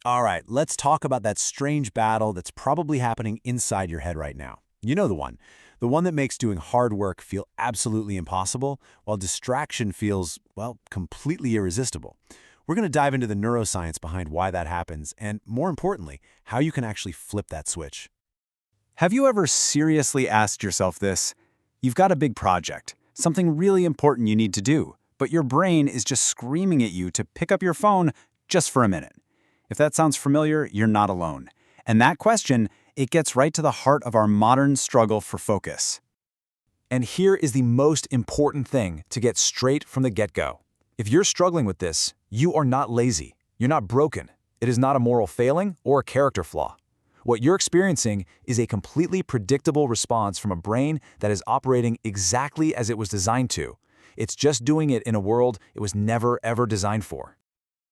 All right, let's talk about that strange battle that's probably happening inside your head right now. You know the one. The one that makes doing hard work feel absolutely impossible, while distraction feels, well, completely irresistible. We're going to dive into the neuroscience behind why that happens, and more importantly, how you can actually flip that switch. Have you ever seriously asked yourself this? You've got a big project, something really important you need to do, but your brain is just screaming at you to pick up your phone just for a minute. If that sounds familiar, you're not alone. And that question, it gets right to the heart of our modern struggle for focus. And here is the most important thing to get straight from the get-go. If you're struggling with this, you are not lazy. You're not broken. It is not a moral failing or a character flaw. What you're experiencing is a completely predictable response from a brain that is operating exactly as it was designed to. It's just doing it in a world it was never, ever designed for.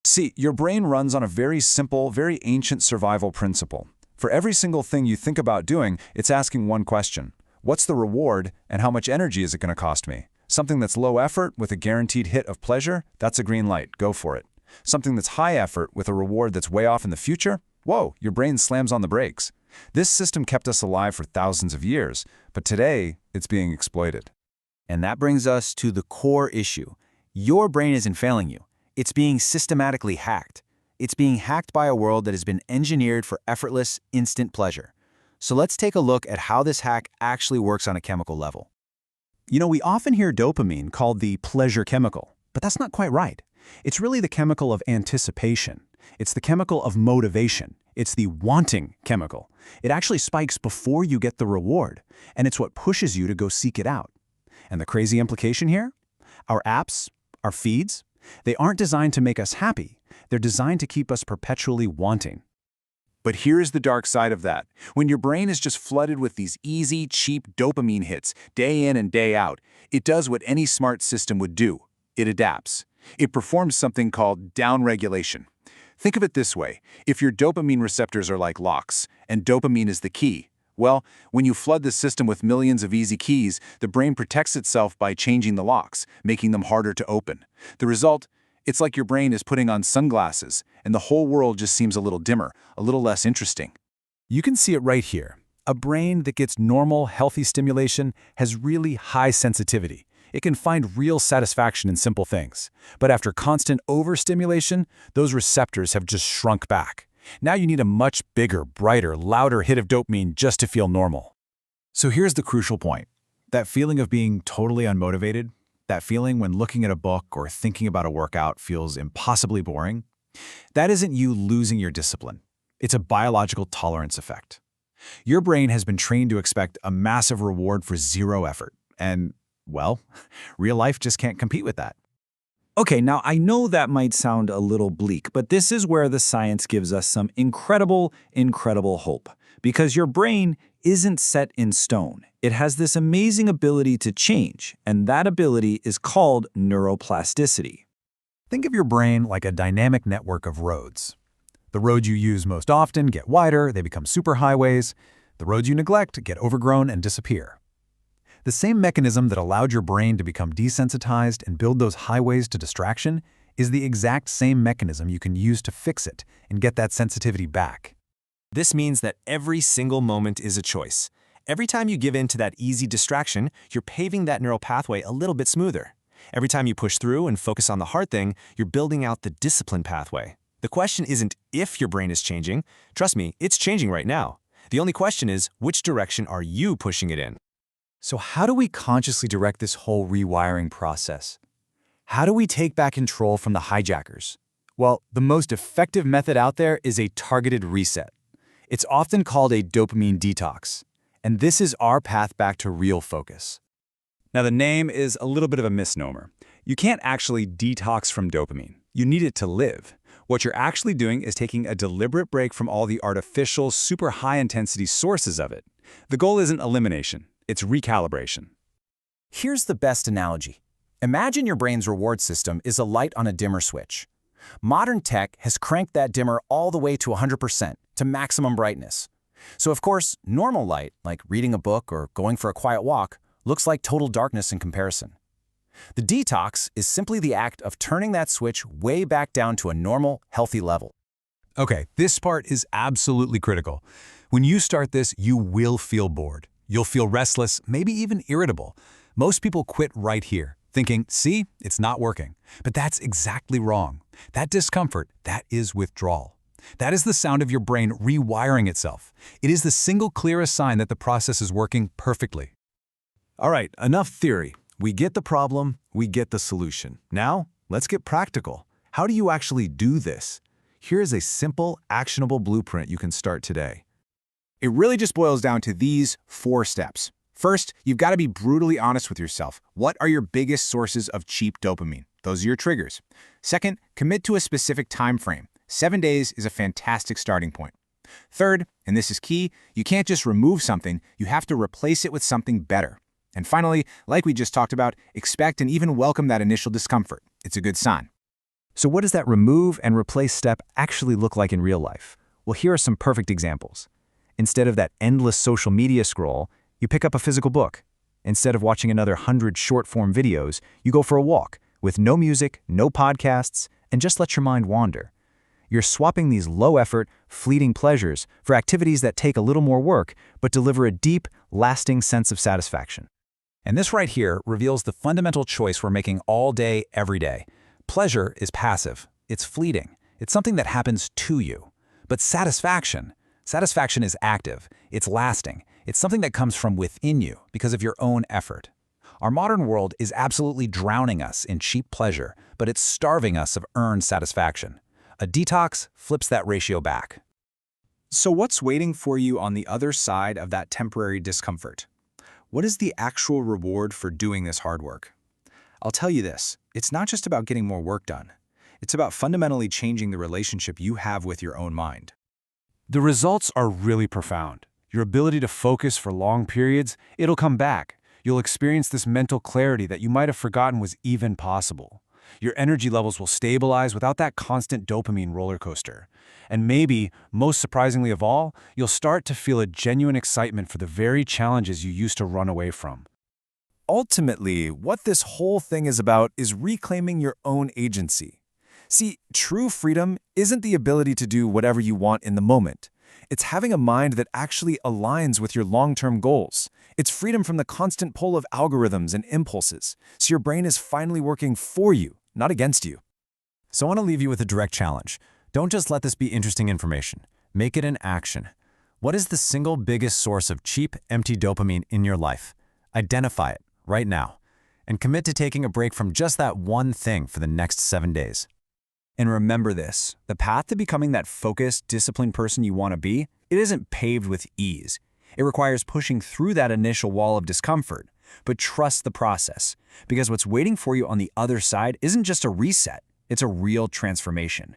See, your brain runs on a very simple, very ancient survival principle. For every single thing you think about doing, it's asking one question. What's the reward, and how much energy is it going to cost me? Something that's low effort with a guaranteed hit of pleasure, that's a green light, go for it. Something that's high effort with a reward that's way off in the future, whoa, your brain slams on the brakes. This system kept us alive for thousands of years, but today, it's being exploited. And that brings us to the core issue. Your brain isn't failing you. It's being systematically hacked. It's being hacked by a world that has been engineered for effortless, instant pleasure. So let's take a look at how this hack actually works on a chemical level. You know, we often hear dopamine called the pleasure chemical, but that's not quite right. It's really the chemical of anticipation. It's the chemical of motivation. It's the wanting chemical. It actually spikes before you get the reward, and it's what pushes you to go seek it out. And the crazy implication here? Our apps, our feeds, they aren't designed to make us happy. They're designed to keep us perpetually wanting. But here is the dark side of that. When your brain is just flooded with these easy, cheap dopamine hits, day in and day out, it does what any smart system would do. It adapts. It performs something called downregulation. Think of it this way. If your dopamine receptors are like locks, and dopamine is the key, well, when you flood the system with millions of easy keys, the brain protects itself by changing the locks, making them harder to open. The result? It's like your brain is putting on sunglasses, and the whole world just seems a little dimmer, a little less interesting. You can see it right here. A brain that gets normal, healthy stimulation has really high sensitivity. It can find real satisfaction in simple things. But after constant overstimulation, those receptors have just shrunk back. Now you need a much bigger, brighter, louder hit of dopamine just to feel normal. So here's the crucial point. That feeling of being totally unmotivated, that feeling when looking at a book or thinking about a workout feels impossibly boring, that isn't you losing your discipline. It's a biological tolerance effect. Your brain has been trained to expect a massive reward for zero effort. And, well, real life just can't compete with that. Okay, now I know that might sound a little bleak, but this is where the science gives us some incredible, incredible hope. Because your brain isn't set in stone. It has this amazing ability to change, and that ability is called neuroplasticity. Think of your brain like a dynamic network of roads. The roads you use most often get wider, they become superhighways. The roads you neglect get overgrown and disappear. The same mechanism that allowed your brain to become desensitized and build those highways to distraction is the exact same mechanism you can use to fix it and get that sensitivity back. This means that every single moment is a choice. Every time you give in to that easy distraction, you're paving that neural pathway a little bit smoother. Every time you push through and focus on the hard thing, you're building out the discipline pathway. The question isn't if your brain is changing. Trust me, it's changing right now. The only question is, which direction are you pushing it in? So how do we consciously direct this whole rewiring process? How do we take back control from the hijackers? Well, the most effective method out there is a targeted reset. It's often called a dopamine detox, and this is our path back to real focus. Now, the name is a little bit of a misnomer. You can't actually detox from dopamine. You need it to live. What you're actually doing is taking a deliberate break from all the artificial, super high-intensity sources of it. The goal isn't elimination. It's recalibration. Here's the best analogy. Imagine your brain's reward system is a light on a dimmer switch. Modern tech has cranked that dimmer all the way to 100%, to maximum brightness. So of course, normal light, like reading a book or going for a quiet walk, looks like total darkness in comparison. The detox is simply the act of turning that switch way back down to a normal, healthy level. Okay, this part is absolutely critical. When you start this, you will feel bored. You'll feel restless, maybe even irritable. Most people quit right here, thinking, see, it's not working. But that's exactly wrong. That discomfort, that is withdrawal. That is the sound of your brain rewiring itself. It is the single clearest sign that the process is working perfectly. All right, enough theory. We get the problem, we get the solution. Now, let's get practical. How do you actually do this? Here is a simple, actionable blueprint you can start today. It really just boils down to these 4 steps. First, you've got to be brutally honest with yourself. What are your biggest sources of cheap dopamine? Those are your triggers. Second, commit to a specific time frame. 7 days is a fantastic starting point. Third, and this is key, you can't just remove something, you have to replace it with something better. And finally, like we just talked about, expect and even welcome that initial discomfort. It's a good sign. So what does that remove and replace step actually look like in real life? Well, here are some perfect examples. Instead of that endless social media scroll, you pick up a physical book. Instead of watching another 100 short-form videos, you go for a walk with no music, no podcasts, and just let your mind wander. You're swapping these low-effort, fleeting pleasures for activities that take a little more work but deliver a deep, lasting sense of satisfaction. And this right here reveals the fundamental choice we're making all day, every day. Pleasure is passive. It's fleeting. It's something that happens to you. But satisfaction is active. It's lasting. It's something that comes from within you because of your own effort. Our modern world is absolutely drowning us in cheap pleasure, but it's starving us of earned satisfaction. A detox flips that ratio back. So what's waiting for you on the other side of that temporary discomfort? What is the actual reward for doing this hard work? I'll tell you this, it's not just about getting more work done. It's about fundamentally changing the relationship you have with your own mind. The results are really profound. Your ability to focus for long periods, it'll come back. You'll experience this mental clarity that you might have forgotten was even possible. Your energy levels will stabilize without that constant dopamine roller coaster. And maybe, most surprisingly of all, you'll start to feel a genuine excitement for the very challenges you used to run away from. Ultimately, what this whole thing is about is reclaiming your own agency. See, true freedom isn't the ability to do whatever you want in the moment. It's having a mind that actually aligns with your long-term goals. It's freedom from the constant pull of algorithms and impulses, so your brain is finally working for you, not against you. So I want to leave you with a direct challenge. Don't just let this be interesting information. Make it an action. What is the single biggest source of cheap, empty dopamine in your life? Identify it right now and commit to taking a break from just that one thing for the next 7 days. And remember this, the path to becoming that focused, disciplined person you want to be, it isn't paved with ease. It requires pushing through that initial wall of discomfort, but trust the process, because what's waiting for you on the other side isn't just a reset, it's a real transformation.